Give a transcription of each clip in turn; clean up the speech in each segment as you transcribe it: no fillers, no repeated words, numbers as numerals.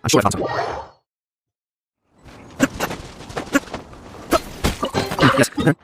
I'm sure I found some. Yes. Nice.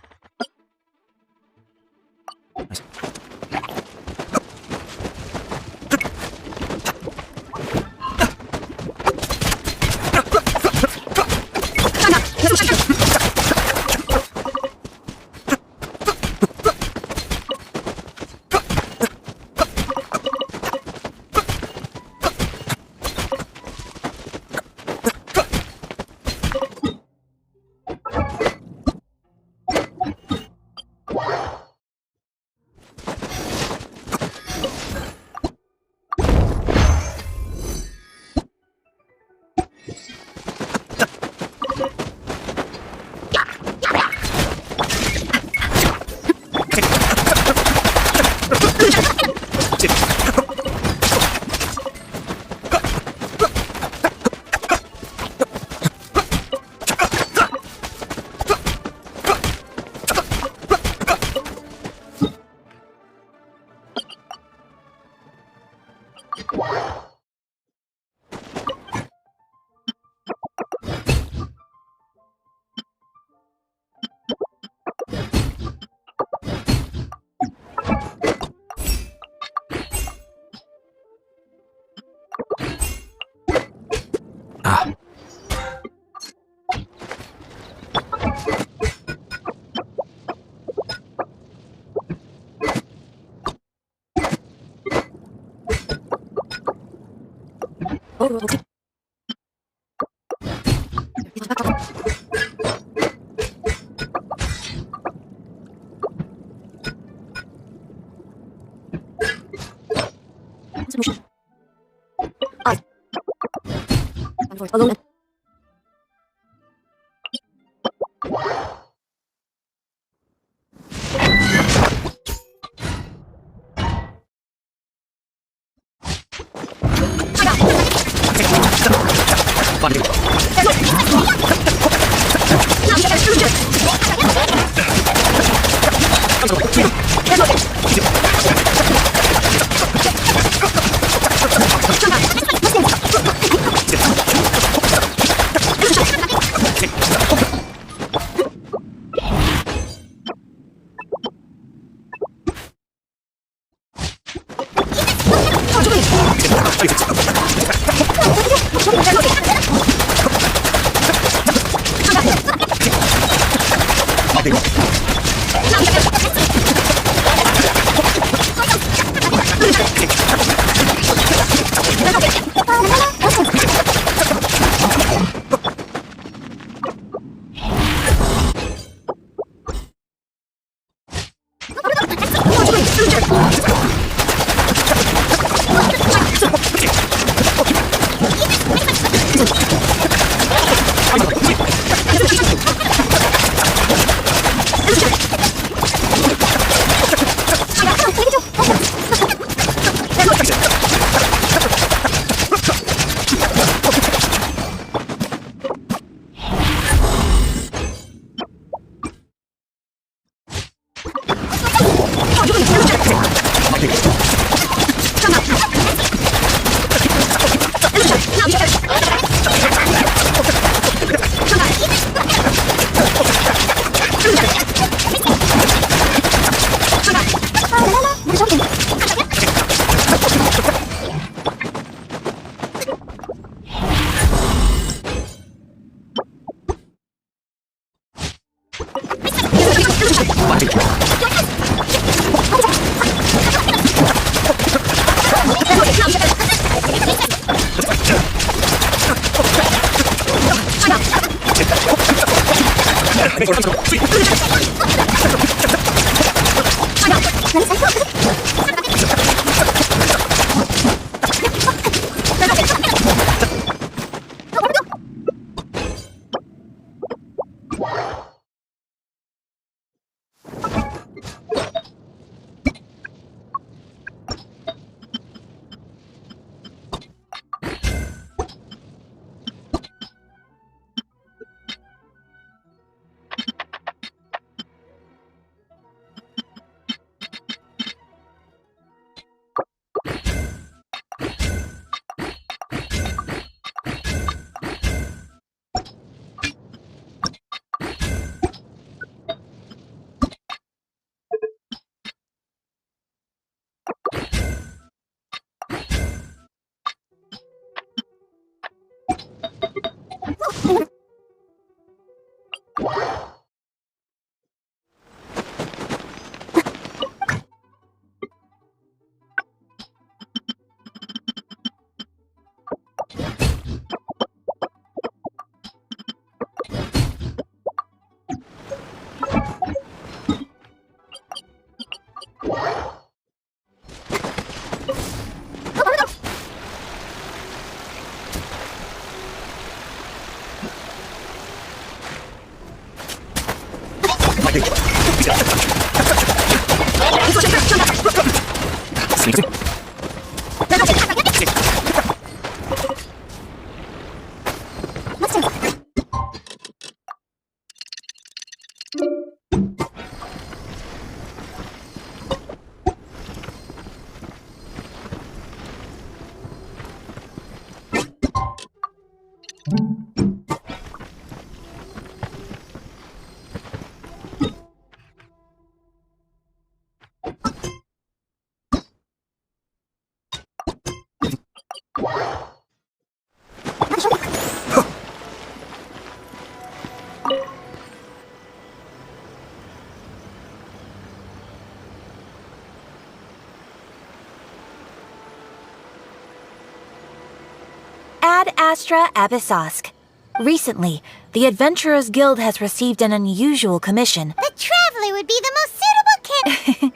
Ad Astra Abyssosk. Recently, the Adventurers Guild has received an unusual commission. The Traveler would be the most suitable candidate.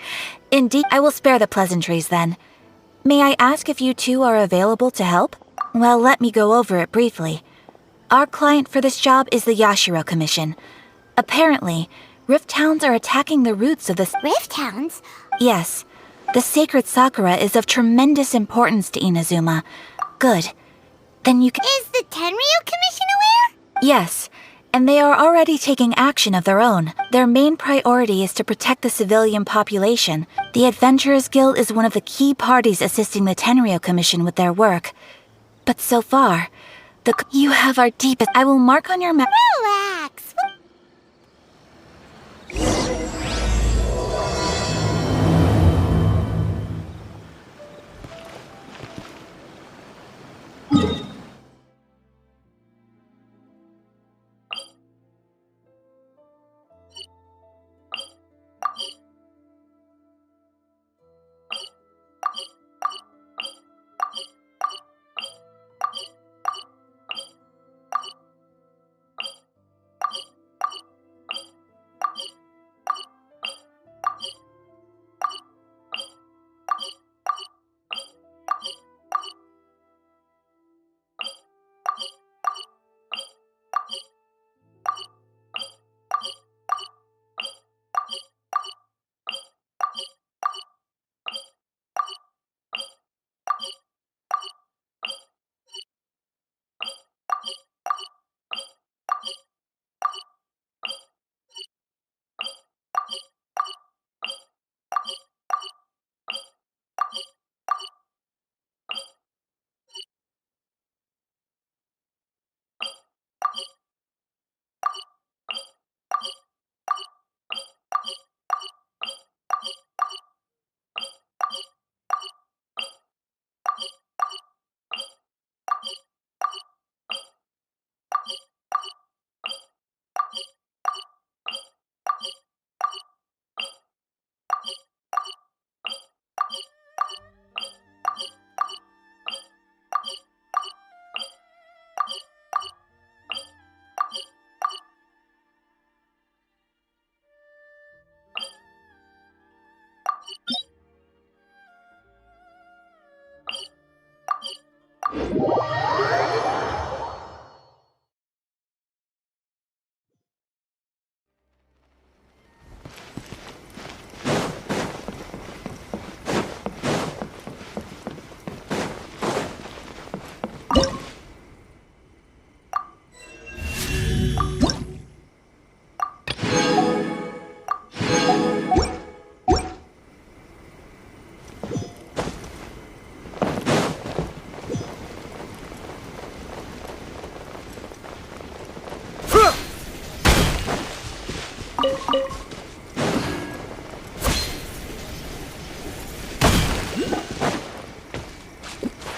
Indeed, I will spare the pleasantries then. May I ask if you two are available to help? Well, let me go over it briefly. Our client for this job is the Yashiro Commission. Apparently, Rift Hounds are attacking the roots of the... Rift Hounds? Yes. The sacred Sakura is of tremendous importance to Inazuma. Good. Then you can... Is the Tenryu Commission aware? Yes, and they are already taking action of their own. Their main priority is to protect the civilian population. The Adventurers Guild is one of the key parties assisting the Tenryu Commission with their work. But so far, you have our deepest... I will mark on your map... Relax.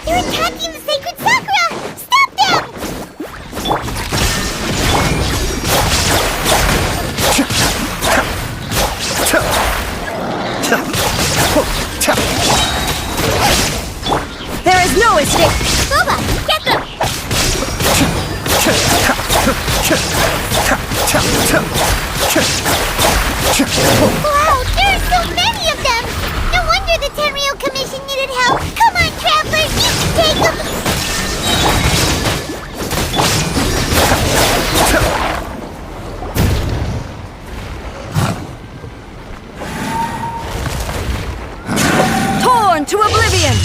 They're attacking the sacred Sakura! Stop them! There is no escape! Boba, get them! Wow, there are so many of them! No wonder the Tenryu Commission needed help! Come on, travelers, you can take them! Torn to oblivion!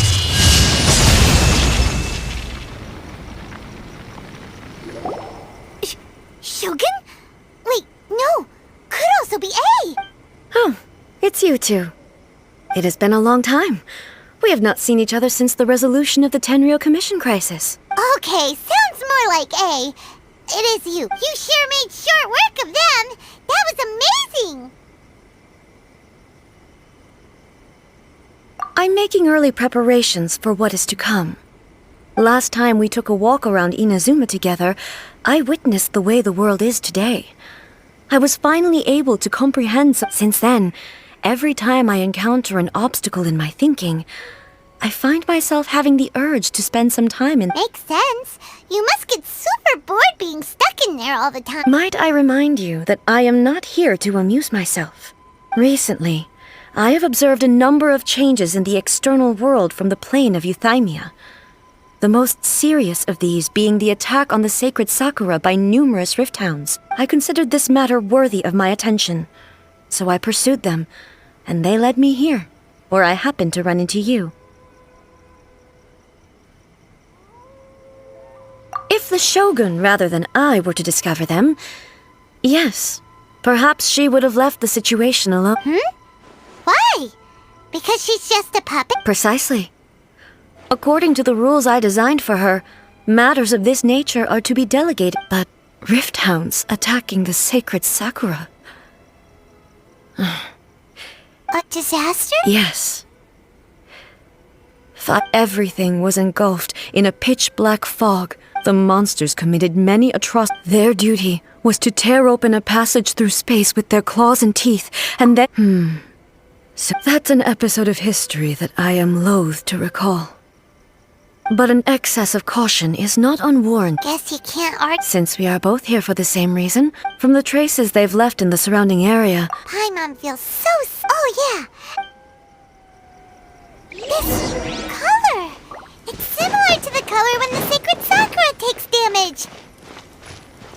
Shogun? Wait, no! Could also be A! Oh, it's you two. It has been a long time. We have not seen each other since the resolution of the Tenryu Commission crisis. Okay, sounds more like A. It is you. You sure made short work of them! That was amazing! I'm making early preparations for what is to come. Last time we took a walk around Inazuma together, I witnessed the way the world is today. I was finally able to comprehend. Since then, every time I encounter an obstacle in my thinking, I find myself having the urge to spend some time in... Makes sense. You must get super bored being stuck in there all the time. Might I remind you that I am not here to amuse myself. Recently, I have observed a number of changes in the external world from the plane of Euthymia. The most serious of these being the attack on the sacred Sakura by numerous rift hounds. I considered this matter worthy of my attention, so I pursued them, and they led me here, where I happened to run into you. If the Shogun rather than I were to discover them, yes, perhaps she would have left the situation alone. Why? Because she's just a puppet? Precisely. According to the rules I designed for her, matters of this nature are to be delegated, but rift hounds attacking the sacred Sakura. A disaster? Yes. Everything was engulfed in a pitch-black fog. The monsters committed many atrocities. Their duty was to tear open a passage through space with their claws and teeth, and then... So that's an episode of history that I am loath to recall. But an excess of caution is not unwarranted. Guess you can't argue. Since we are both here for the same reason, from the traces they've left in the surrounding area... Paimon feels so... Oh, yeah. This color. It's similar to the color when the sacred Sakura takes damage.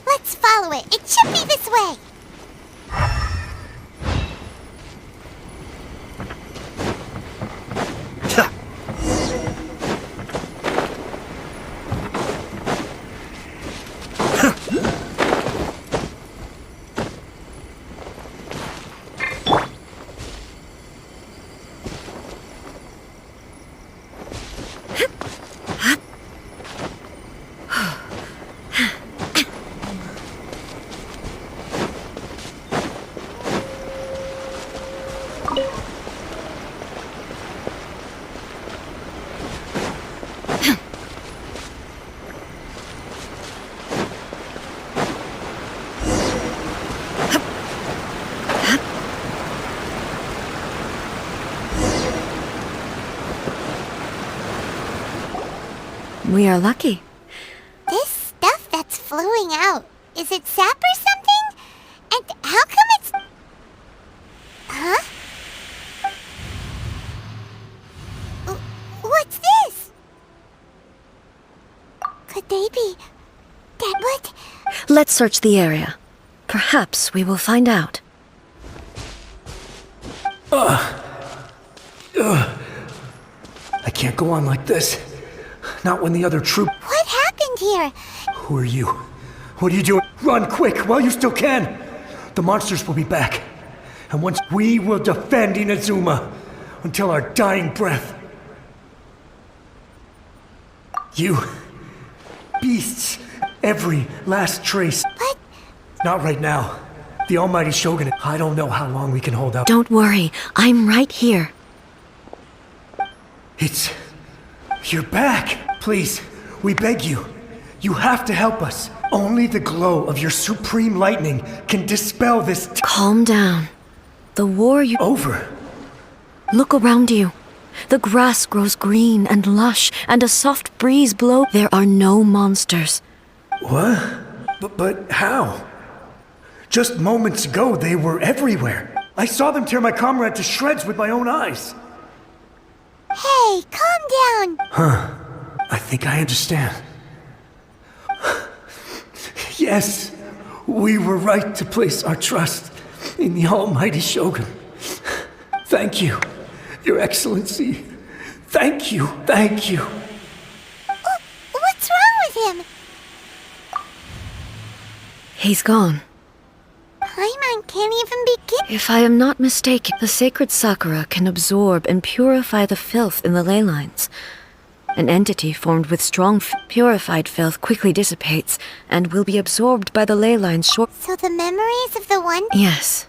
Let's follow it. It should be this way. We are lucky. This stuff that's flowing out, is it sap or something? And how come it's... Huh? What's this? Could they be... That what? Let's search the area. Perhaps we will find out. I can't go on like this. Not when the other troop... What happened here? Who are you? What are you doing? Run quick while you still can! The monsters will be back. And once we will defend Inazuma until our dying breath. You... beasts. Every last trace. But... Not right now. The almighty Shogun... I don't know how long we can hold out. Don't worry, I'm right here. It's... You're back! Please, we beg you. You have to help us. Only the glow of your supreme lightning can dispel this... Calm down. The war you... Over. Look around you. The grass grows green and lush, and a soft breeze blows. There are no monsters. What? But how? Just moments ago, they were everywhere. I saw them tear my comrade to shreds with my own eyes. Hey, calm down. I think I understand. Yes, we were right to place our trust in the almighty Shogun. Thank you, Your Excellency. Thank you, thank you. What's wrong with him? He's gone. Paimon can't even begin. If I am not mistaken, the sacred Sakura can absorb and purify the filth in the ley lines. An entity formed with strong purified filth quickly dissipates and will be absorbed by the ley lines short. So the memories of the one... Yes.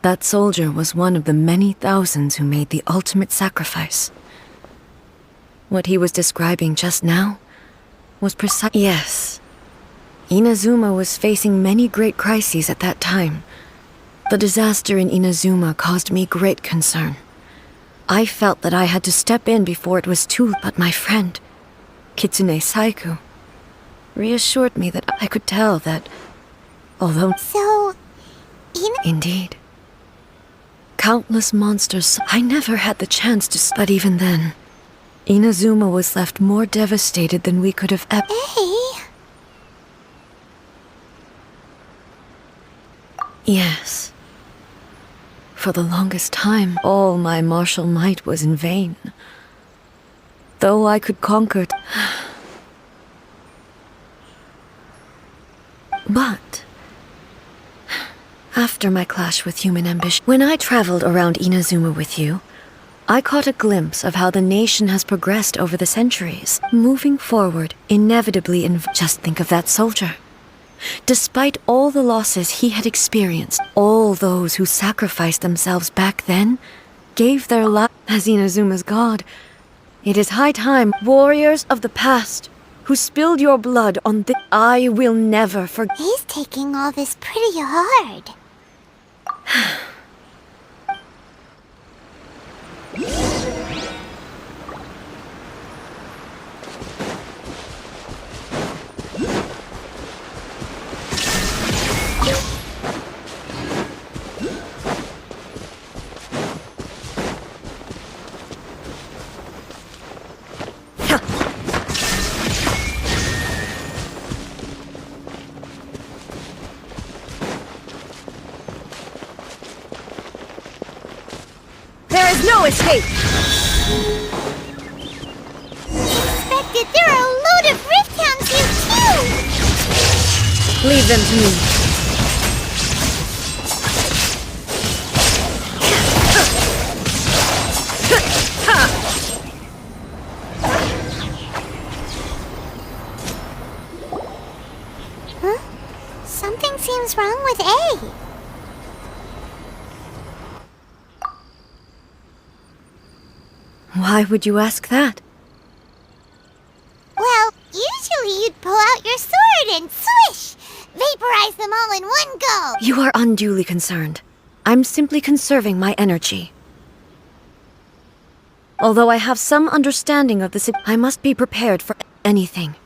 That soldier was one of the many thousands who made the ultimate sacrifice. What he was describing just now was precise. Yes. Inazuma was facing many great crises at that time. The disaster in Inazuma caused me great concern. I felt that I had to step in before it was too late. But my friend, Kitsune Saiku, reassured me that I could tell that, although... So, Indeed. Countless monsters, I never had the chance to... But even then, Inazuma was left more devastated than we could have ever... Hey, Yes. For the longest time, all my martial might was in vain. Though I could conquer... But... after my clash with human ambition, when I traveled around Inazuma with you, I caught a glimpse of how the nation has progressed over the centuries, moving forward, inevitably just think of that soldier. Despite all the losses he had experienced, all those who sacrificed themselves back then gave their life as Inazuma's god. It is high time, warriors of the past, who spilled your blood on the... I will never forget. he's taking all this pretty hard. There is no escape! Expected, there are a load of Rift Hounds here too! Leave them to me. Huh? Something seems wrong with A. Why would you ask that? Well, usually you'd pull out your sword and swish! Vaporize them all in one go! You are unduly concerned. I'm simply conserving my energy. Although I have some understanding of the I must be prepared for anything.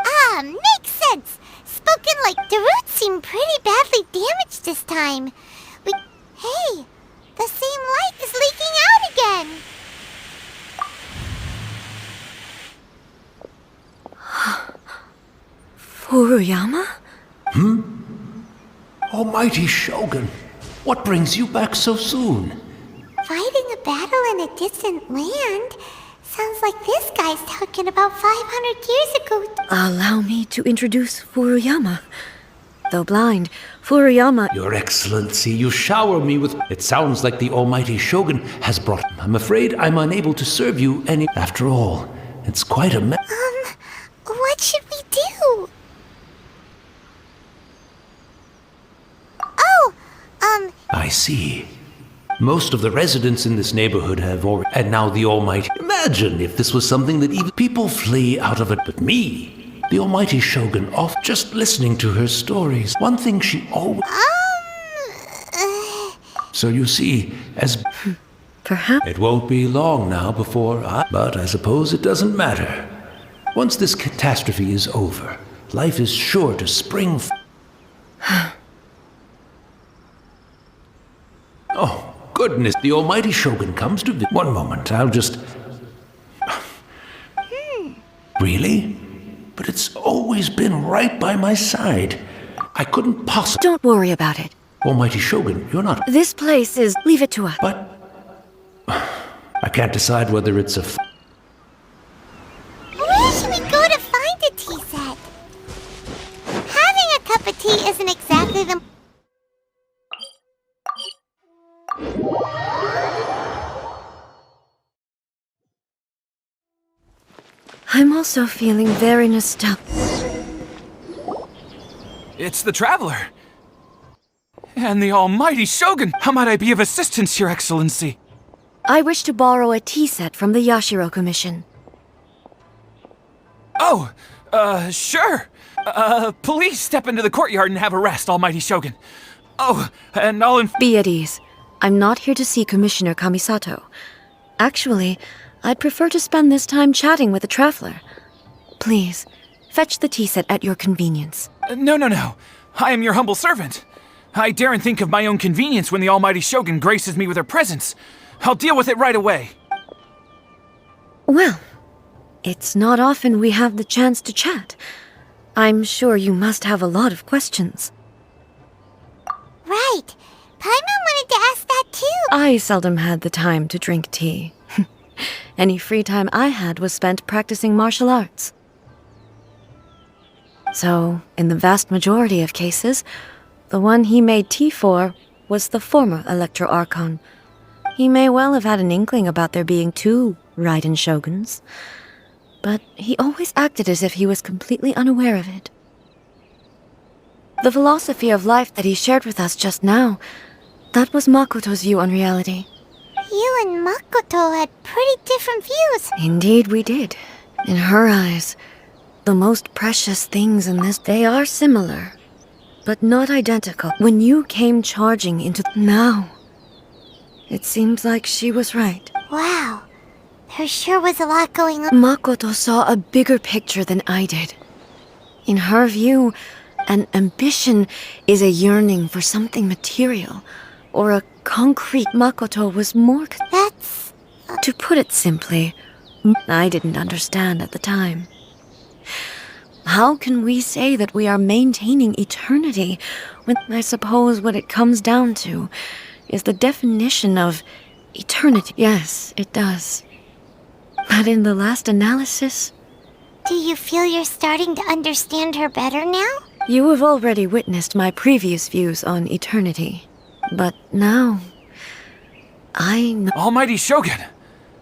Ah, makes sense! Spoken like the roots seem pretty badly damaged this time. Hey, the same light is leaking out again! Furuyama? Almighty Shogun, what brings you back so soon? Fighting a battle in a distant land? Sounds like this guy's talking about 500 years ago. Allow me to introduce Furuyama. Though blind, Furuyama... Your Excellency, you shower me with... It sounds like the Almighty Shogun has brought... I'm afraid I'm unable to serve you any... After all, it's quite a What should we do? Oh, I see. Most of the residents in this neighborhood have already... And now the Almighty... Imagine if this was something that even people flee out of it. But me, the Almighty Shogun, off just listening to her stories. One thing she always... So you see, as... Perhaps... It won't be long now before I... But I suppose it doesn't matter. Once this catastrophe is over, life is sure to spring... Oh, goodness, the Almighty Shogun comes to... One moment, I'll just... Really? But it's always been right by my side. I couldn't possibly... Don't worry about it. Almighty Shogun, you're not... This place is... Leave it to us. But... I can't decide whether it's a... where should we go to find a tea set? Having a cup of tea isn't exactly the... I'm also feeling very nostalgic. It's the Traveler! And the Almighty Shogun! How might I be of assistance, Your Excellency? I wish to borrow a tea set from the Yashiro Commission. Oh, sure. Please step into the courtyard and have a rest, Almighty Shogun. Oh, and I'll Be at ease. I'm not here to see Commissioner Kamisato. Actually, I'd prefer to spend this time chatting with the traveler. Please, fetch the tea set at your convenience. No. I am your humble servant. I daren't think of my own convenience when the almighty Shogun graces me with her presence. I'll deal with it right away. Well, it's not often we have the chance to chat. I'm sure you must have a lot of questions. Right. Paimon wanted to ask that too. I seldom had the time to drink tea. Any free time I had was spent practicing martial arts. So, in the vast majority of cases, the one he made tea for was the former Electro Archon. He may well have had an inkling about there being two Raiden Shoguns, but he always acted as if he was completely unaware of it. The philosophy of life that he shared with us just now, that was Makoto's view on reality. You and Makoto had pretty different views. Indeed we did. In her eyes, the most precious things in this, they are similar, but not identical. When you came charging into now, it seems like she was right. Wow. There sure was a lot going on. Makoto saw a bigger picture than I did. In her view, an ambition is a yearning for something material, or a concrete. Makoto was more... That's... To put it simply, I didn't understand at the time. How can we say that we are maintaining eternity when I suppose what it comes down to is the definition of eternity? Yes, it does. But in the last analysis... Do you feel you're starting to understand her better now? You have already witnessed my previous views on eternity. But now... I know... Almighty Shogun!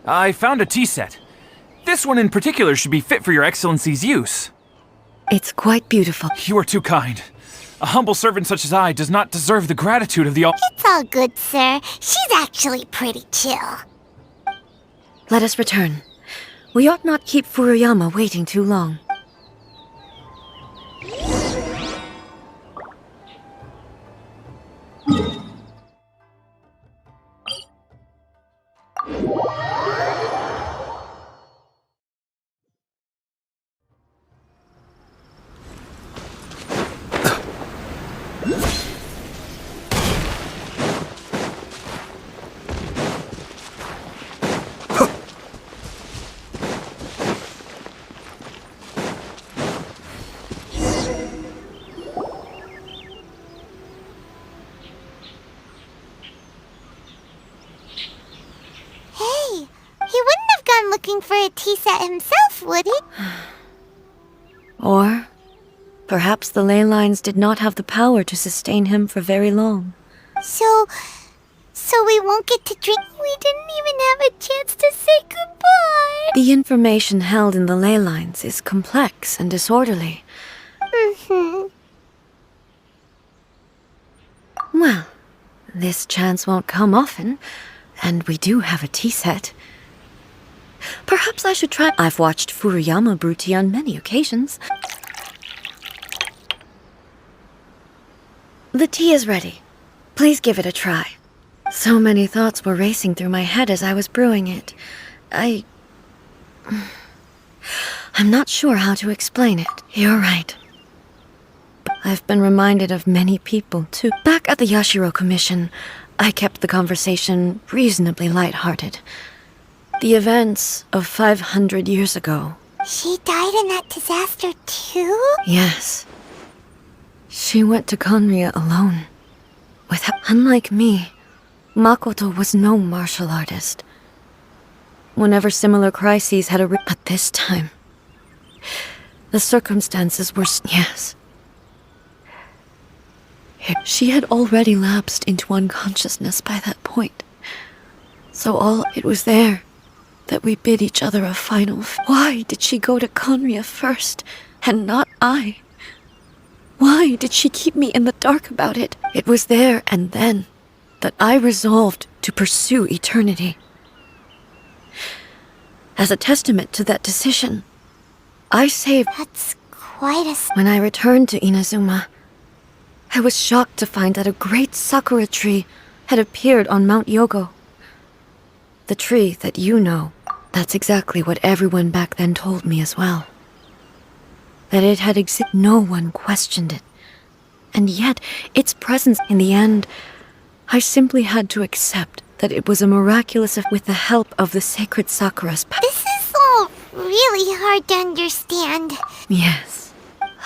I found a tea set. This one in particular should be fit for your Excellency's use. It's quite beautiful. You are too kind. A humble servant such as I does not deserve the gratitude of the It's all good, sir. She's actually pretty chill. Let us return. We ought not keep Furuyama waiting too long. Looking for a tea set himself, would he? Or perhaps the ley lines did not have the power to sustain him for very long. So we won't get to drink. We didn't even have a chance to say goodbye. The information held in the ley lines is complex and disorderly. Well, this chance won't come often, and we do have a tea set. Perhaps I should try. I've watched Furuyama brew tea on many occasions. The tea is ready. Please give it a try. So many thoughts were racing through my head as I was brewing it. I'm not sure how to explain it. You're right. I've been reminded of many people, too. Back at the Yashiro Commission, I kept the conversation reasonably lighthearted. The events of 500 years ago. She died in that disaster too? Yes. She went to Conria alone. Unlike me, Makoto was no martial artist. Whenever similar crises had arisen, but this time, the circumstances were... Yes. She had already lapsed into unconsciousness by that point. So it was there that we bid each other a final Why did she go to Conria first, and not I? Why did she keep me in the dark about it? It was there and then that I resolved to pursue eternity. As a testament to that decision, I saved... That's quite a... When I returned to Inazuma, I was shocked to find that a great sakura tree had appeared on Mount Yogo. the tree that you know, that's exactly what everyone back then told me as well. That it had no one questioned it. And yet, its presence in the end, I simply had to accept that it was a miraculous with the help of the sacred Sakura's This is all really hard to understand. Yes.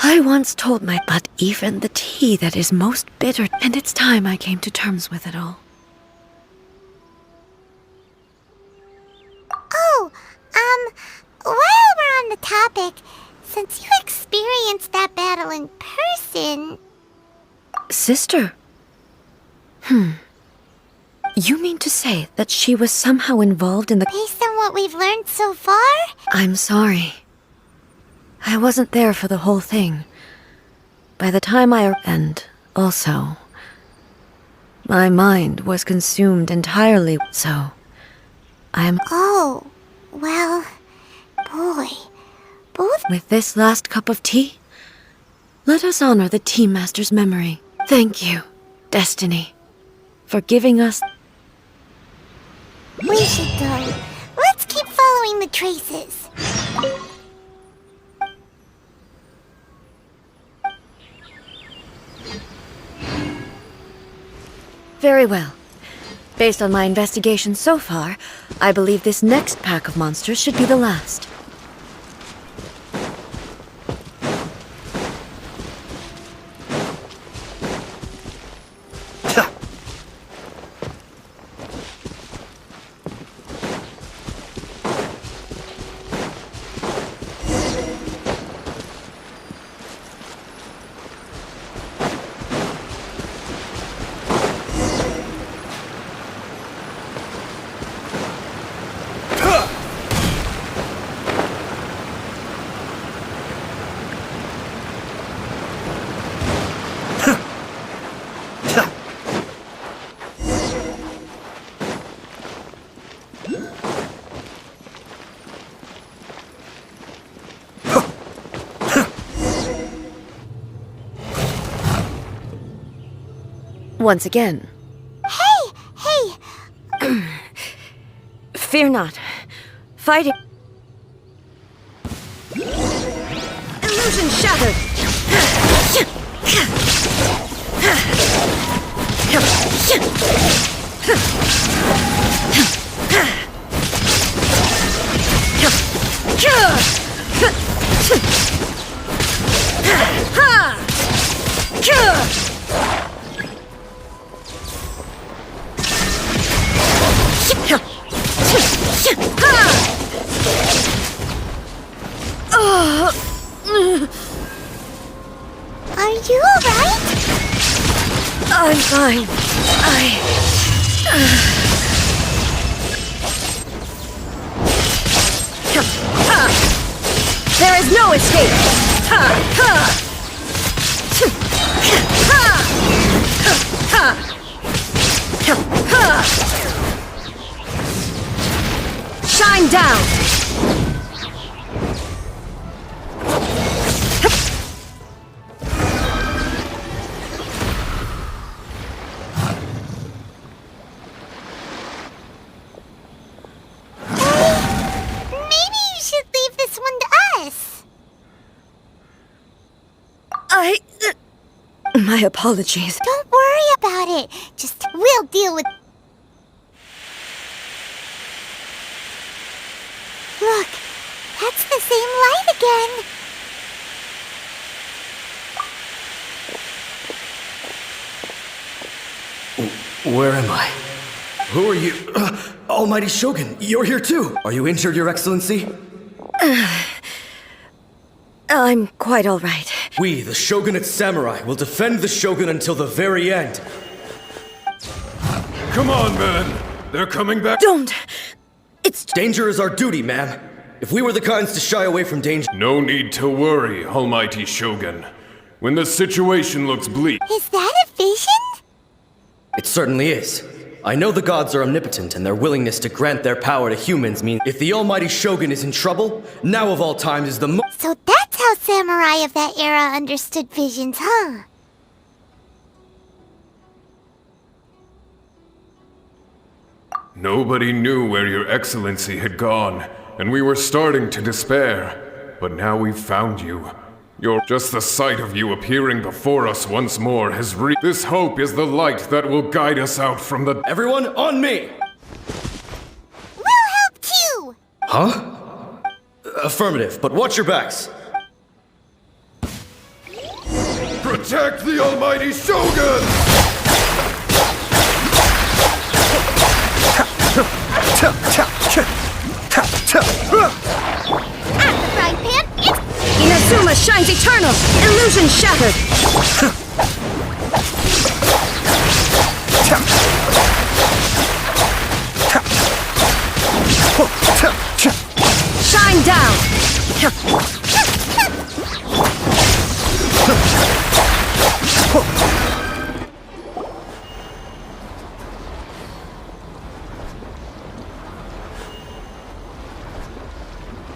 I once told but even the tea that is most bitter, and it's time I came to terms with it all. Oh, while we're on the topic, since you experienced that battle in person... Sister? You mean to say that she was somehow involved in the... Based on what we've learned so far? I'm sorry. I wasn't there for the whole thing. By the time and also, my mind was consumed entirely, so I'm... Oh, well, boy, both... With this last cup of tea, let us honor the Tea Master's memory. Thank you, Destiny, for giving us... We should go. Let's keep following the traces. Very well. Based on my investigation so far, I believe this next pack of monsters should be the last. Once again. Hey! Fear not. Fighting. Illusion shattered! Are you alright? I'm fine. There is no escape! Shine down! Maybe you should leave this one to us. My apologies. Don't worry about it. Just we'll deal with... Look, that's the same light again. Where am I? Who are you? Almighty Shogun, you're here too! Are you injured, Your Excellency? I'm quite all right. We, the Shogunate Samurai, will defend the Shogun until the very end. Come on, man. They're coming back. Don't! It's... Danger is our duty, ma'am. If we were the kinds to shy away from danger... No need to worry, Almighty Shogun. When the situation looks bleak... Is that a vision? It certainly is. I know the gods are omnipotent, and their willingness to grant their power to humans means if the Almighty Shogun is in trouble, now of all times is the So that's how samurai of that era understood visions, huh? Nobody knew where your excellency had gone, and we were starting to despair. But now we've found you. Just the sight of you appearing before us once more has This hope is the light that will guide us out from the— Everyone, on me! We'll help too! Huh? Affirmative, but watch your backs. Protect the almighty Shogun! At the frying pan, it's Inazuma shines eternal! Illusion shattered! Shine down!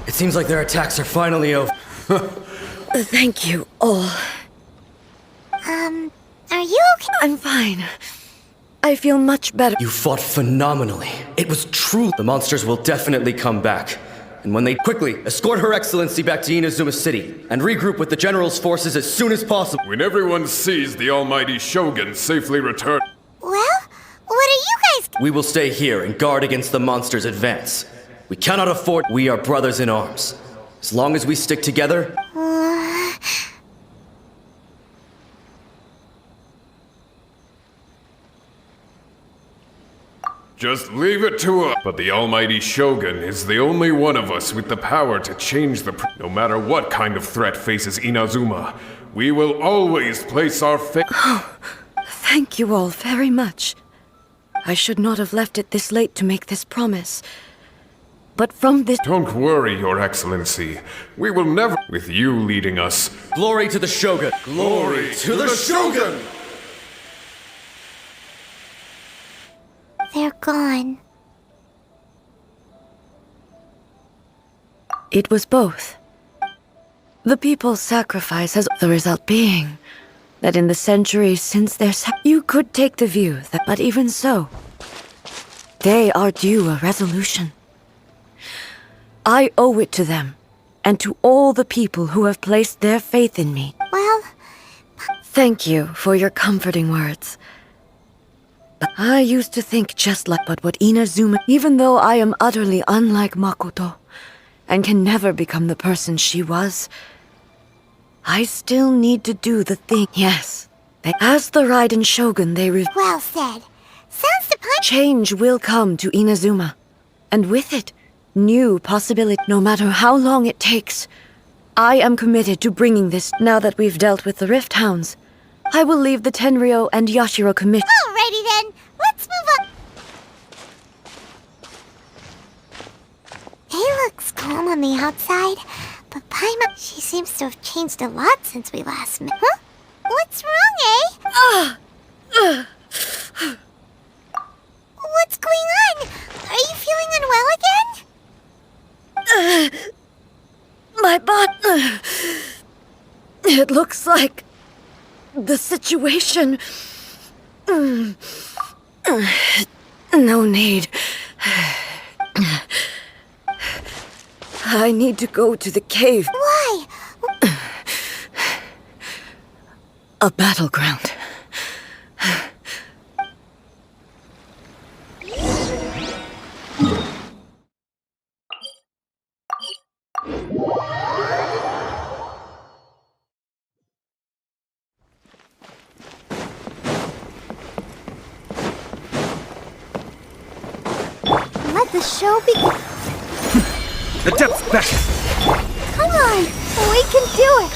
It seems like their attacks are finally over. Thank you all. are you okay? I'm fine. I feel much better. You fought phenomenally. It was true. The monsters will definitely come back. And when they quickly escort Her Excellency back to Inazuma City and regroup with the General's forces as soon as possible. When everyone sees the almighty Shogun safely return— Well, what are you guys... We will stay here and guard against the monsters' advance. We cannot afford— We are brothers in arms. As long as we stick together— Just leave it to us. But the almighty Shogun is the only one of us with the power to change no matter what kind of threat faces Inazuma, we will always place our faith— Thank you all very much. I should not have left it this late to make this promise. But from this— Don't worry, Your Excellency. We will never— With you leading us— Glory to the Shogun! Glory to the Shogun! They're gone. It was both. The people's sacrifice has the result being that in the centuries since their you could take the view that, but even so, they are due a resolution. I owe it to them, and to all the people who have placed their faith in me. Well, Thank you for your comforting words. But I used to think just like but what Inazuma, even though I am utterly unlike Makoto, and can never become the person she was, I still need to do the thing. Yes, as the Raiden Shogun, well said. Sounds the punch. change will come to Inazuma, and with it, new possibility. No matter how long it takes, I am committed to bringing this. Now that we've dealt with the Rift Hounds, I will leave the Tenryou and Yashiro commission. Alrighty then, let's move on. He looks calm on the outside, but Paimon, she seems to have changed a lot since we last met. Huh? What's wrong, eh? What's going on? Are you feeling unwell again? My body. It looks like the situation. No need. I need to go to the cave. Why? A battleground. Let the show begin. The depth's back! Come on, we can do it.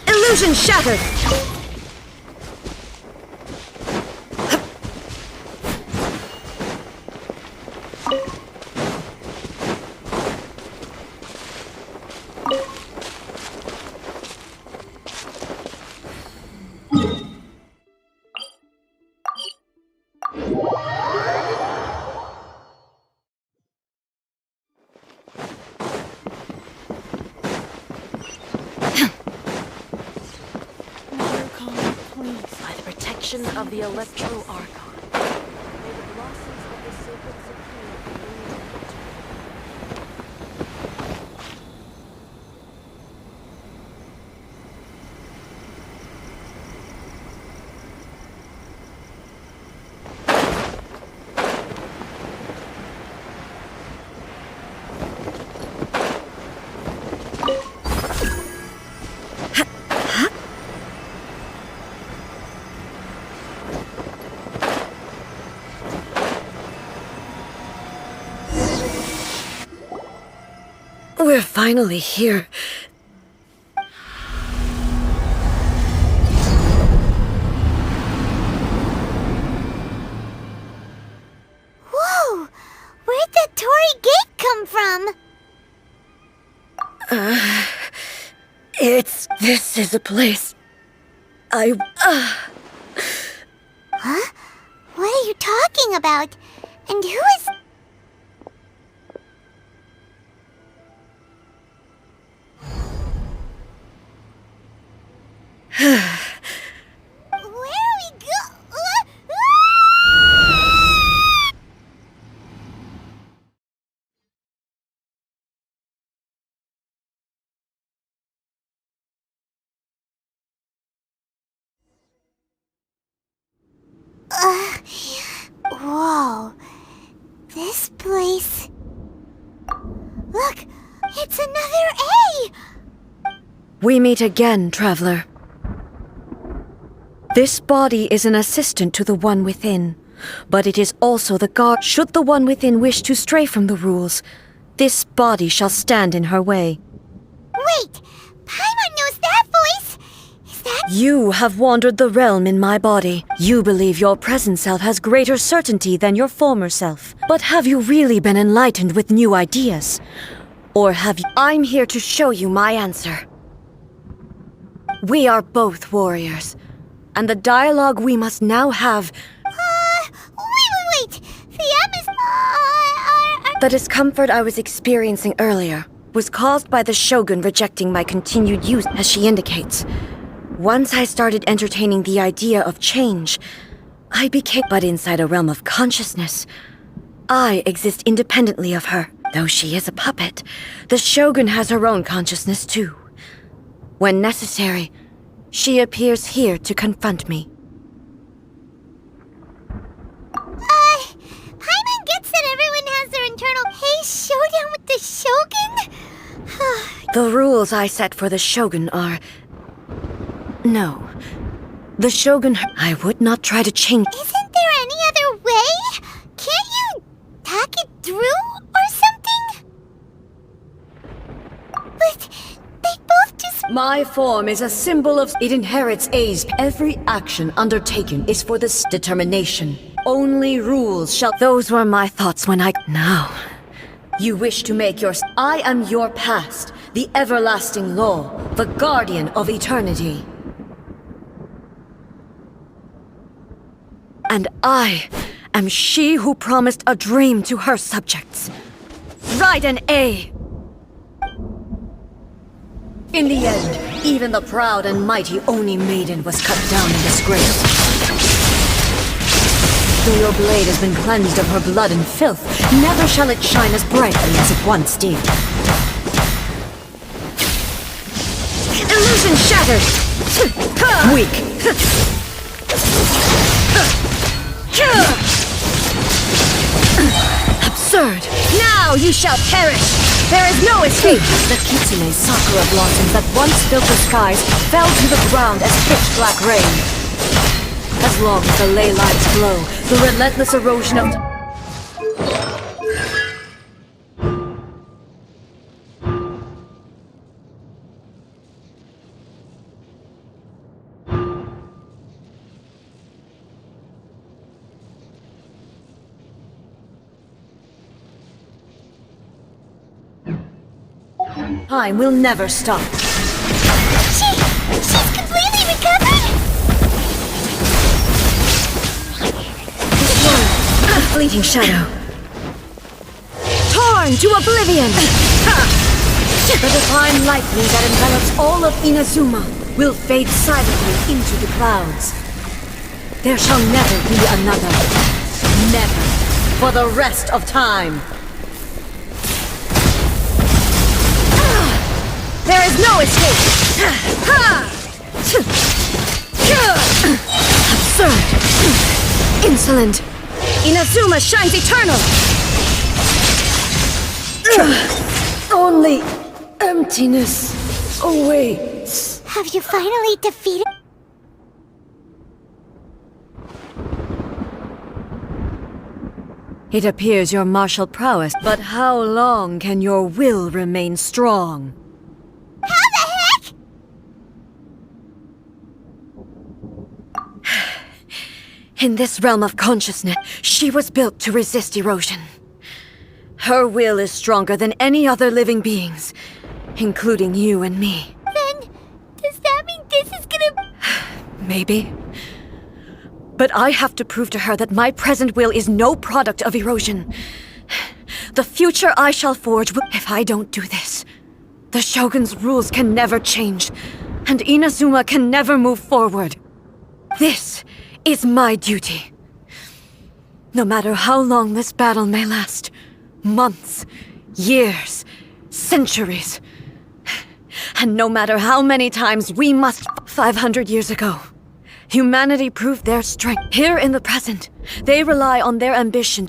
Illusion shattered! expression of the Electro Archon. May the blossoms of the sacred Sophia bloom eternally. We're finally here. Whoa! Where'd that Torii gate come from? This is a place. Huh? What are you talking about? And who is... Where are we go? Whoa. This place... Look! It's another A! We meet again, traveler. This body is an assistant to the One Within, but it is also the guard. Should the One Within wish to stray from the rules, this body shall stand in her way. Wait! Paimon knows that voice! Is that... You have wandered the realm in my body. You believe your present self has greater certainty than your former self. But have you really been enlightened with new ideas? Or have you... I'm here to show you my answer. We are both warriors, and the dialogue we must now have... Wait! The The discomfort I was experiencing earlier was caused by the Shogun rejecting my continued use, as she indicates. Once I started entertaining the idea of change, I became but inside a realm of consciousness. I exist independently of her. Though she is a puppet, the Shogun has her own consciousness too. When necessary, she appears here to confront me. Paimon gets that everyone has their internal showdown with the Shogun? The rules I set for the Shogun are... No. The Shogun... I would not try to change... Isn't there any other way? Can't you talk it through or something? But they both just... My form is a symbol of... It inherits A's. Every action undertaken is for this determination. Only rules shall... Those were my thoughts when I... Now... You wish to make your... I am your past, the everlasting law, the guardian of eternity. And I am she who promised a dream to her subjects. Write an A! In the end, even the proud and mighty Oni maiden was cut down in disgrace. Though your blade has been cleansed of her blood and filth, never shall it shine as brightly as it once did. Illusion shattered! Weak! Absurd! Now you shall perish! There is no escape! The Kitsune sakura blossoms that once filled the skies fell to the ground as pitch-black rain. As long as the ley lines glow, the relentless erosion of... Time will never stop. She's completely recovered? A fleeting shadow. Torn to oblivion! The divine lightning that envelops all of Inazuma will fade silently into the clouds. There shall never be another. Never. For the rest of time. There is no escape! Absurd! Insolent! Inazuma shines eternal! Only emptiness awaits. Have you finally defeated? It appears your martial prowess, but how long can your will remain strong? How the heck? In this realm of consciousness, she was built to resist erosion. Her will is stronger than any other living beings, including you and me. Then, does that mean this is gonna... Maybe. But I have to prove to her that my present will is no product of erosion. The future I shall forge will... If I don't do this, the Shogun's rules can never change, and Inazuma can never move forward. This is my duty. No matter how long this battle may last, months, years, centuries, and no matter how many times we must... 500 years ago, humanity proved their strength. Here in the present, they rely on their ambition.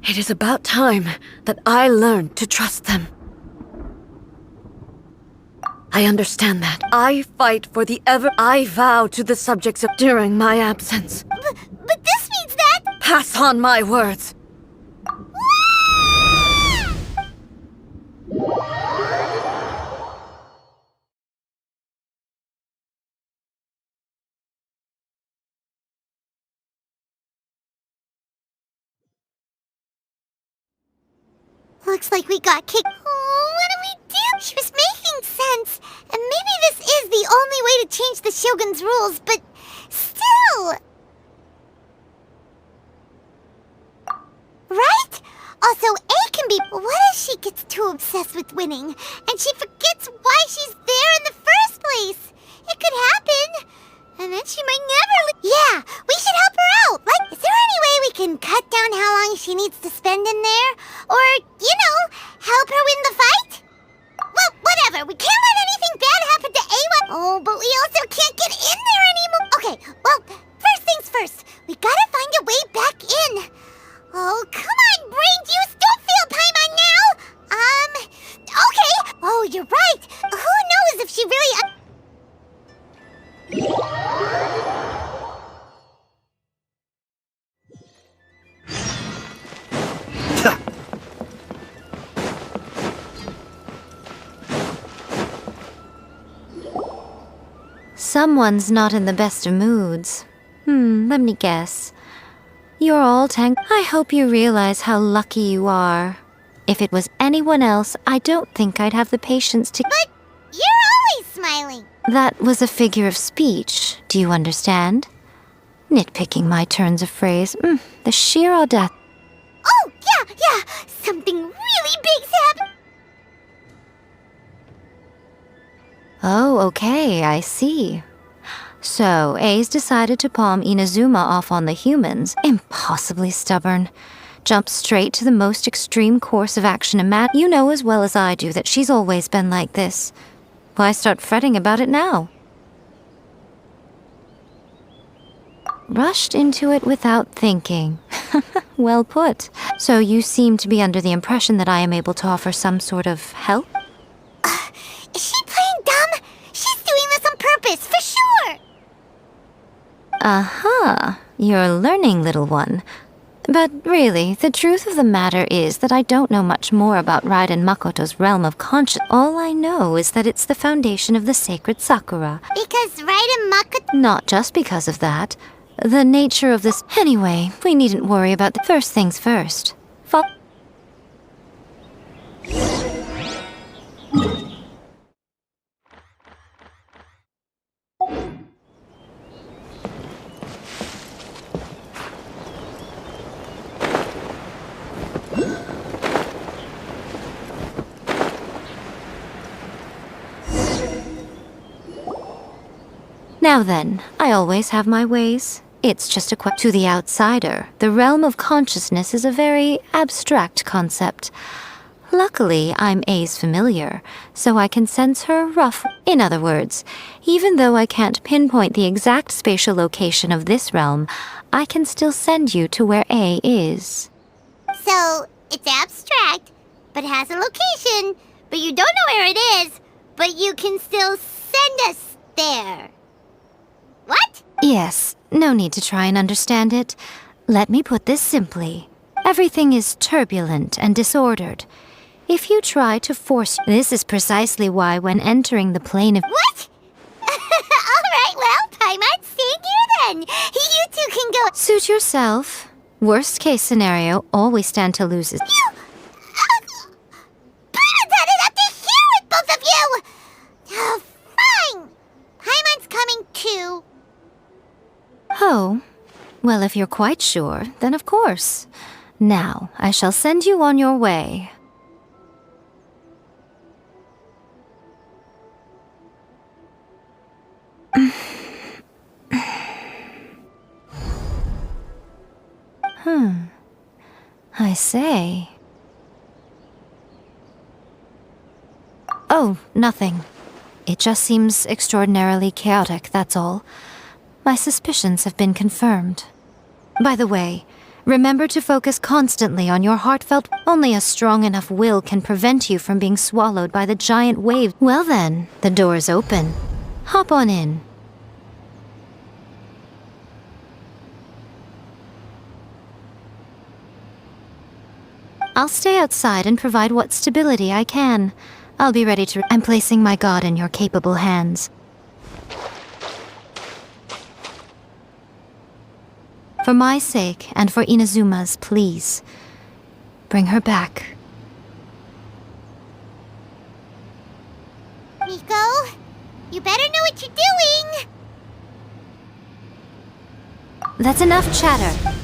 It is about time that I learned to trust them. I understand that. I fight for the ever... I vow to the subjects of during my absence. But this means that... Pass on my words. Looks like we got kicked. Oh, what do we do? She was making sense. And maybe this is the only way to change the Shogun's rules, but still... Right? Also, A can be... What if she gets too obsessed with winning, and she forgets why she's there in the first place? It could happen. And then she might never... Yeah, we should help her out. Like, is there any way we can cut down how long she needs to spend in there? Or, you know, help her win the fight? Well, whatever. We can't let anything bad happen to Awa. Oh, but we also can't get in there anymore. Okay, well, first things first. We gotta find a way back in. Oh, come on, brain juice. Don't feel Paimon now. Okay. Oh, you're right. Who knows if she really... Someone's not in the best of moods. Let me guess. You're all I hope you realize how lucky you are. If it was anyone else, I don't think I'd have the patience to... But you're always smiling. That was a figure of speech, do you understand? Nitpicking my turns of phrase. The sheer audacity. Oh, yeah. Something really big's happened. Oh, okay, I see. So, A's decided to palm Inazuma off on the humans. Impossibly stubborn. Jump straight to the most extreme course of action You know as well as I do that she's always been like this. Why start fretting about it now? Rushed into it without thinking. Well put. So you seem to be under the impression that I am able to offer some sort of help? Is she playing dumb? She's doing this on purpose, for sure. Aha, you're learning, little one. But really, the truth of the matter is that I don't know much more about Raiden Makoto's realm of conscience. All I know is that it's the foundation of the sacred Sakura. Because Raiden Makoto... Not just because of that. The nature of this... Anyway, we needn't worry about the first things first. Now then, I always have my ways. It's just a to the outsider, the realm of consciousness is a very abstract concept. Luckily, I'm A's familiar, so I can sense her rough. In other words, even though I can't pinpoint the exact spatial location of this realm, I can still send you to where A is. So, it's abstract, but has a location, but you don't know where it is, but you can still send us there. What? Yes, no need to try and understand it. Let me put this simply. Everything is turbulent and disordered. If you try to force... This is precisely why when entering the plane of... What? Alright, well, Paimon, stay here then. You two can go... Suit yourself. Worst case scenario, all we stand to lose is... You... Paimon's had it up to here with both of you! Oh, fine. Paimon's coming too. Oh, well, if you're quite sure, then of course. Now, I shall send you on your way. I say. Oh, nothing. It just seems extraordinarily chaotic, that's all. My suspicions have been confirmed. By the way, remember to focus constantly on your heartfelt... Only a strong enough will can prevent you from being swallowed by the giant wave. Well then, the door's open. Hop on in. I'll stay outside and provide what stability I can. I'll be ready to... I'm placing my god in your capable hands. For my sake, and for Inazuma's, please. Bring her back. Miko, you better know what you're doing! That's enough chatter.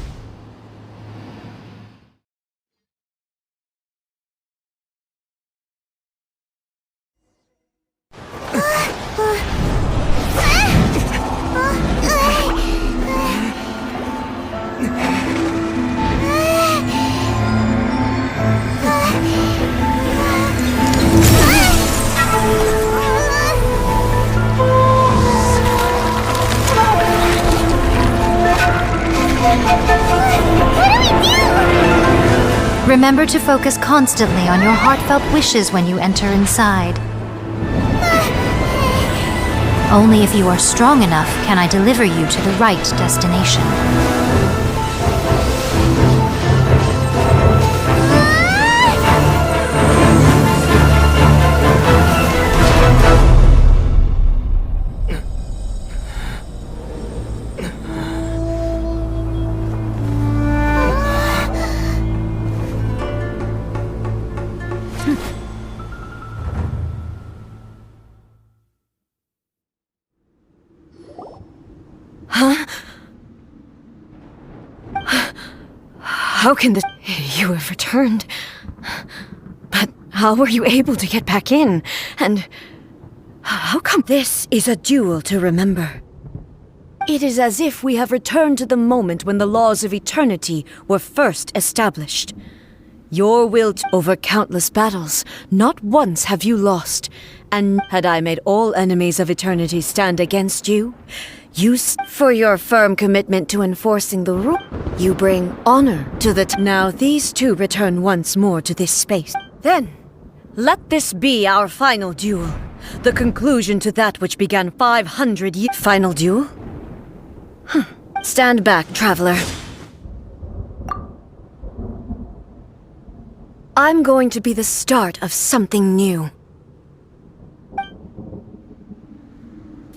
Remember to focus constantly on your heartfelt wishes when you enter inside. Only if you are strong enough can I deliver you to the right destination. How can this... You have returned. But how were you able to get back in? And how come... This is a duel to remember. It is as if we have returned to the moment when the laws of eternity were first established. Your will over countless battles, not once have you lost. And had I made all enemies of eternity stand against you, for your firm commitment to enforcing the rule, you bring honor to the... Now these two return once more to this space. Then, let this be our final duel. The conclusion to that which began 500 years... Final duel? Stand back, traveler. I'm going to be the start of something new.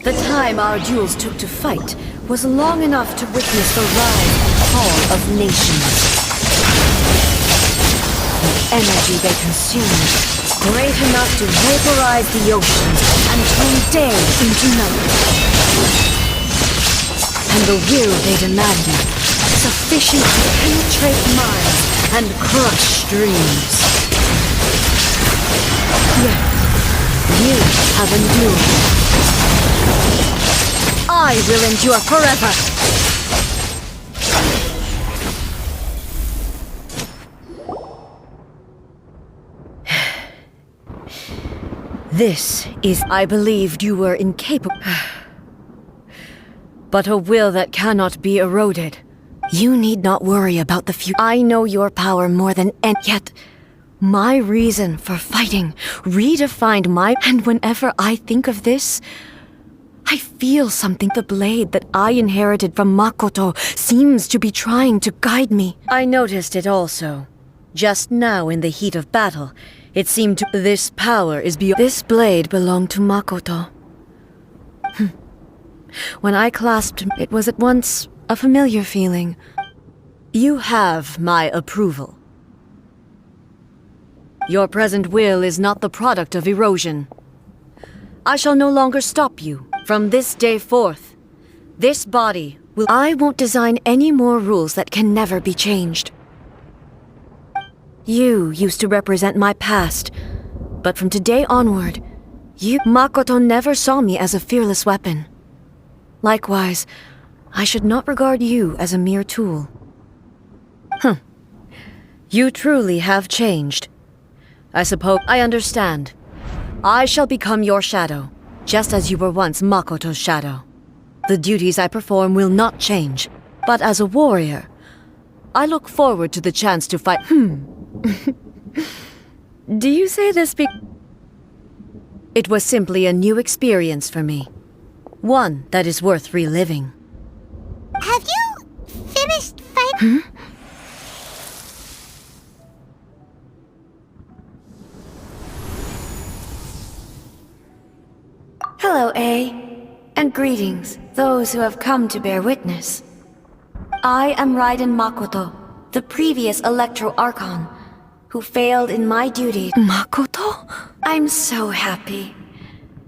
The time our duels took to fight was long enough to witness the rise and fall of nations. The energy they consumed, great enough to vaporize the oceans and turn day into night. And the will they demanded, sufficient to penetrate minds and crush dreams. Yet, you have endured. I will endure forever! This is... I believed you were incapable. But a will that cannot be eroded. You need not worry about the future. I know your power more than any. Yet, my reason for fighting redefined my... And whenever I think of this, I feel something. The blade that I inherited from Makoto seems to be trying to guide me. I noticed it also. Just now in the heat of battle, it seemed to... This power is beyond... This blade belonged to Makoto. When I clasped him, it was at once a familiar feeling. You have my approval. Your present will is not the product of erosion. I shall no longer stop you. From this day forth, this body will... I won't design any more rules that can never be changed. You used to represent my past, but from today onward, Makoto never saw me as a fearless weapon. Likewise, I should not regard you as a mere tool. You truly have changed. I suppose I understand. I shall become your shadow, just as you were once Makoto's shadow. The duties I perform will not change, but as a warrior, I look forward to the chance to fight. Do you say this It was simply a new experience for me. One that is worth reliving. Have you finished fighting? Hello, A. And greetings, those who have come to bear witness. I am Raiden Makoto, the previous Electro Archon, who failed in my duty. Makoto? I'm so happy.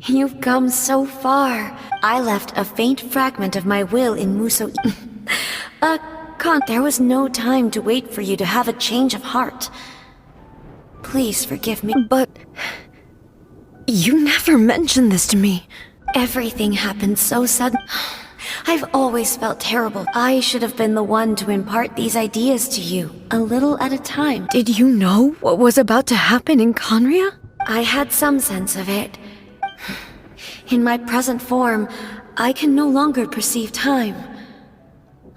You've come so far. I left a faint fragment of my will in Muso. There was no time to wait for you to have a change of heart. Please forgive me, but... You never mentioned this to me. Everything happened so sudden. I've always felt terrible. I should have been the one to impart these ideas to you, a little at a time. Did you know what was about to happen in Conria? I had some sense of it. In my present form, I can no longer perceive time.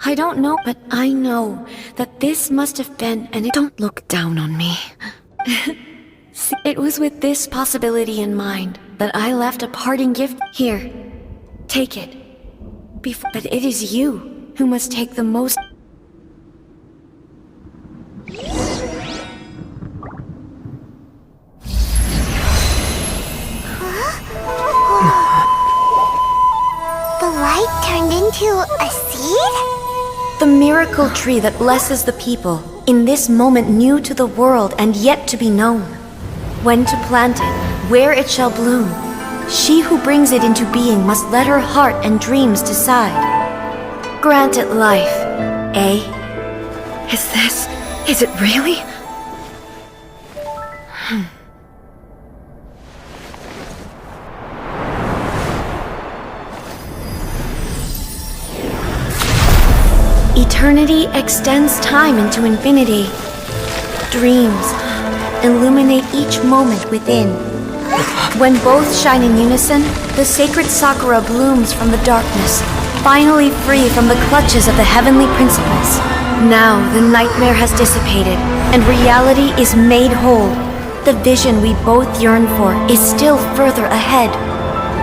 I don't know, but I know that this must have been Don't look down on me. It was with this possibility in mind that I left a parting gift. Here, take it. But it is you who must take the most... The light turned into a seed? The miracle tree that blesses the people, in this moment new to the world and yet to be known. When to plant it, where it shall bloom. She who brings it into being must let her heart and dreams decide. Grant it life, eh? Is it really? Eternity extends time into infinity. Dreams illuminate each moment within. When both shine in unison, the sacred Sakura blooms from the darkness, finally free from the clutches of the heavenly principles. Now the nightmare has dissipated, and reality is made whole. The vision we both yearn for is still further ahead.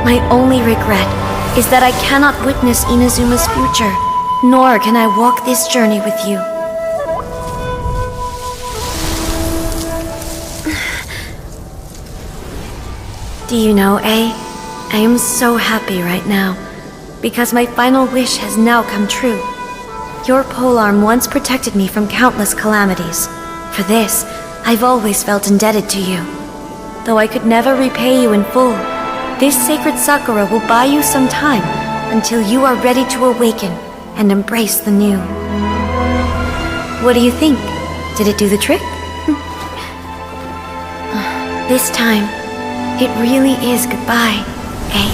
My only regret is that I cannot witness Inazuma's future, nor can I walk this journey with you. Do you know, A? I am so happy right now, because my final wish has now come true. Your polearm once protected me from countless calamities. For this, I've always felt indebted to you. Though I could never repay you in full, this sacred Sakura will buy you some time until you are ready to awaken and embrace the new. What do you think? Did it do the trick? This time, it really is goodbye, eh?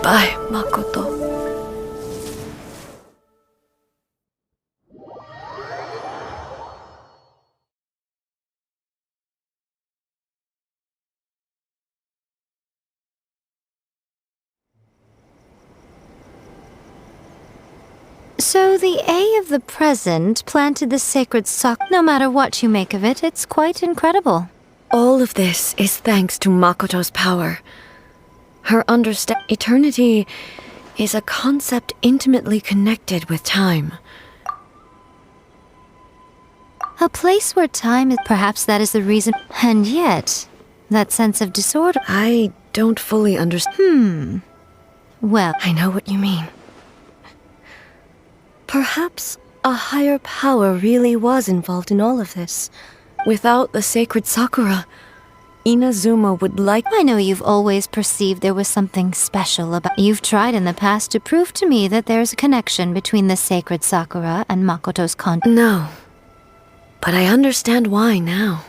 Goodbye, Makoto. So the A of the present planted the sacred sock. No matter what you make of it, it's quite incredible. All of this is thanks to Makoto's power. Her eternity is a concept intimately connected with time. A place where time is... Perhaps that is the reason. And yet, that sense of disorder... I don't fully understand. Well, I know what you mean. Perhaps a higher power really was involved in all of this. Without the sacred Sakura, Inazuma would like... I know you've always perceived there was something special about... You've tried in the past to prove to me that there's a connection between the sacred Sakura and Makoto's No. But I understand why now.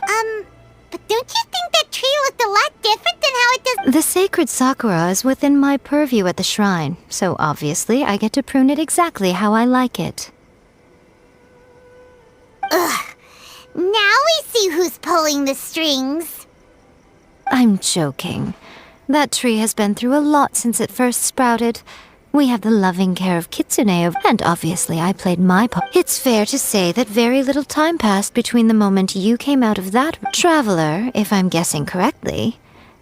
But don't you think that tree looked a lot different than how it does? The sacred Sakura is within my purview at the shrine, so obviously I get to prune it exactly how I like it. Ugh. Now we see who's pulling the strings. I'm joking. That tree has been through a lot since it first sprouted. We have the loving care of Kitsune, and obviously I played my part. It's fair to say that very little time passed between the moment you came out of that traveler, if I'm guessing correctly.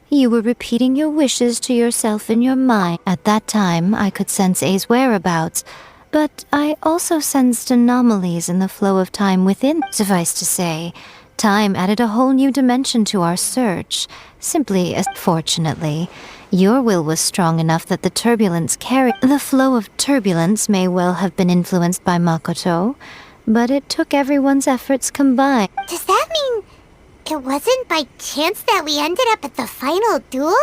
You were repeating your wishes to yourself in your mind. At that time, I could sense A's whereabouts, but I also sensed anomalies in the flow of time within. Suffice to say, time added a whole new dimension to our search. Simply as fortunately, your will was strong enough that the turbulence carried. The flow of turbulence may well have been influenced by Makoto, but it took everyone's efforts combined. Does that mean it wasn't by chance that we ended up at the final duel?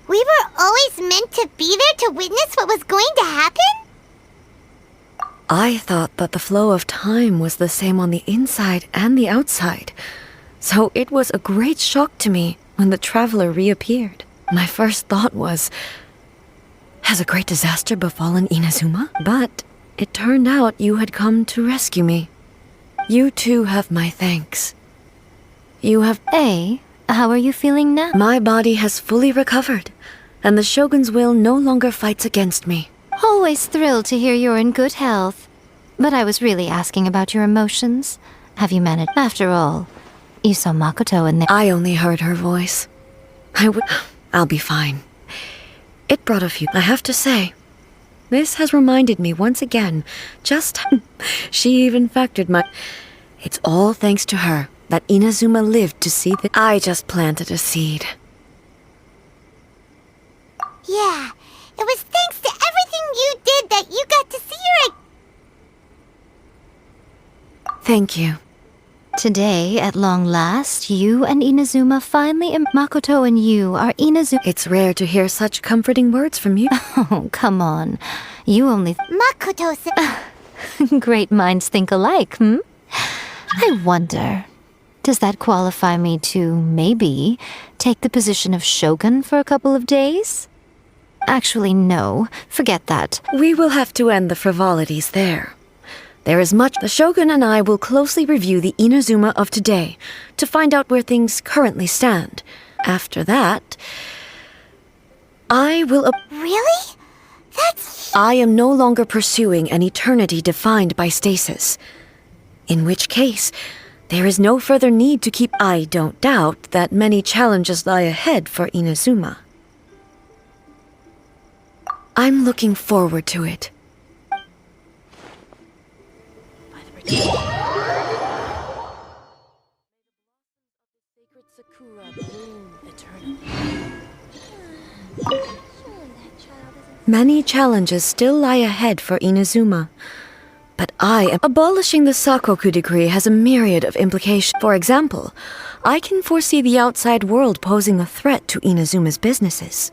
We were always meant to be there to witness what was going to happen? I thought that the flow of time was the same on the inside and the outside. So it was a great shock to me when the traveler reappeared. My first thought was, has a great disaster befallen Inazuma? But it turned out you had come to rescue me. You too have my thanks. You have... A, how are you feeling now? My body has fully recovered, and the Shogun's will no longer fights against me. Always thrilled to hear you're in good health. But I was really asking about your emotions. Have you managed? After all, you saw Makoto in there. I only heard her voice. I'll be fine. It brought a few... I have to say, this has reminded me once again, she even factored my... It's all thanks to her that Inazuma lived to see that I just planted a seed. Yeah, it was thanks to everything you did that you got to see your... Thank you. Today, at long last, you and Inazuma finally... Makoto and you are Inazuma... It's rare to hear such comforting words from you. Oh, come on. You only... Makoto-san... Great minds think alike, I wonder... Does that qualify me to, maybe, take the position of Shogun for a couple of days? Actually, no. Forget that. We will have to end the frivolities there. There is much... The Shogun and I will closely review the Inazuma of today to find out where things currently stand. After that, I will... Really? That's... I am no longer pursuing an eternity defined by stasis. In which case, there is no further need to keep... I don't doubt that many challenges lie ahead for Inazuma. I'm looking forward to it. Many challenges still lie ahead for Inazuma. But I am... Abolishing the Sakoku decree has a myriad of implications. For example, I can foresee the outside world posing a threat to Inazuma's businesses.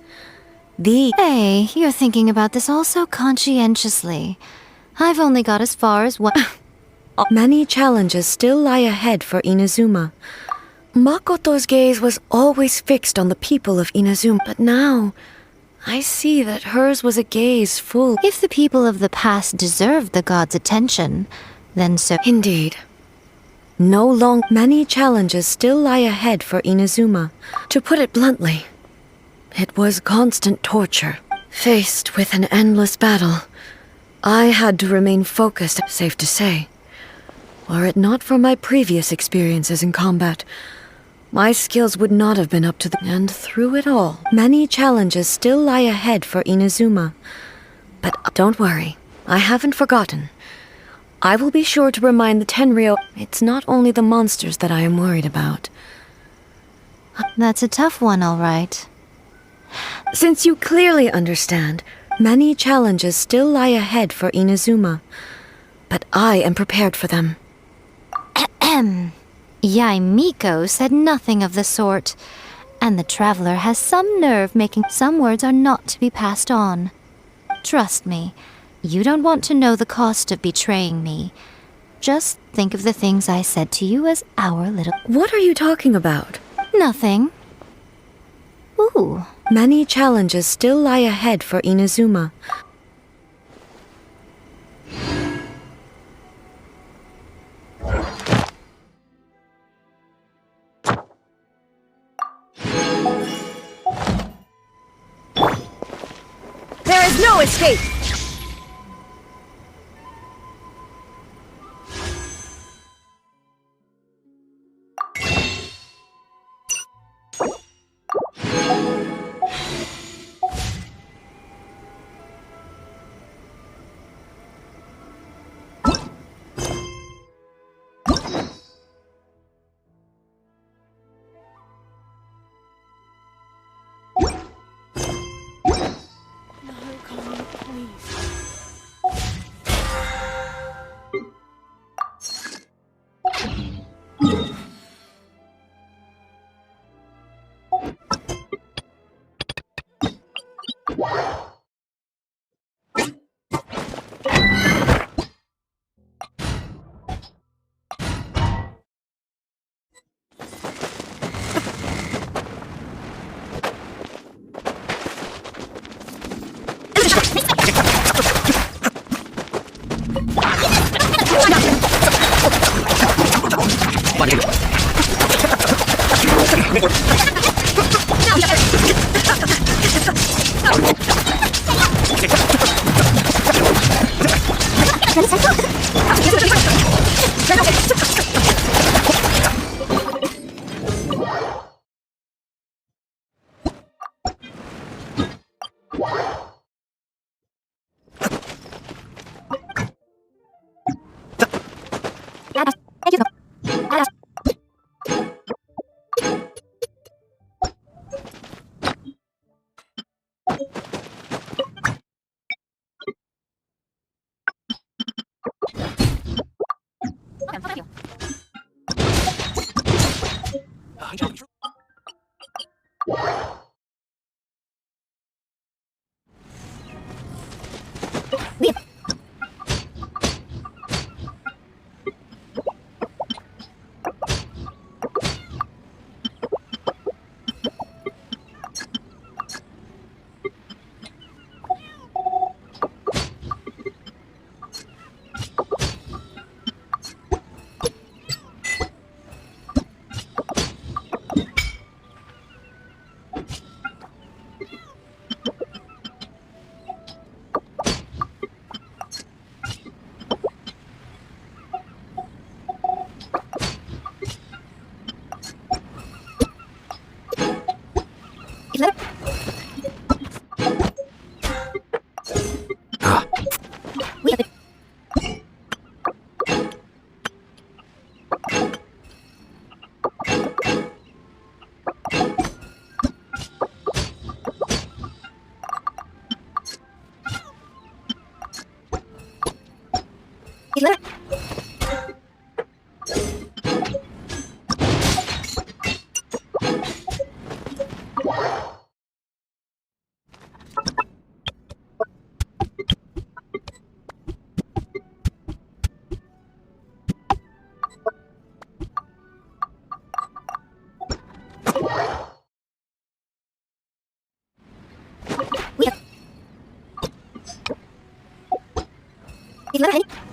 Hey, you're thinking about this all so conscientiously. I've only got as far as one... Many challenges still lie ahead for Inazuma. Makoto's gaze was always fixed on the people of Inazuma, but now I see that hers was a gaze full. If the people of the past deserved the god's attention, then so. Indeed. Many challenges still lie ahead for Inazuma. To put it bluntly, it was constant torture. Faced with an endless battle, I had to remain focused, safe to say. Were it not for my previous experiences in combat, my skills would not have been up to the... And through it all, many challenges still lie ahead for Inazuma. But don't worry, I haven't forgotten. I will be sure to remind the Tenryou it's not only the monsters that I am worried about. That's a tough one, all right. Since you clearly understand, many challenges still lie ahead for Inazuma. But I am prepared for them. Yai Miko said nothing of the sort, and the traveler has some nerve making some words are not to be passed on. Trust me, you don't want to know the cost of betraying me. Just think of the things I said to you as our little... What are you talking about? Nothing. Ooh. Many challenges still lie ahead for Inazuma. There is no escape! Is it ready?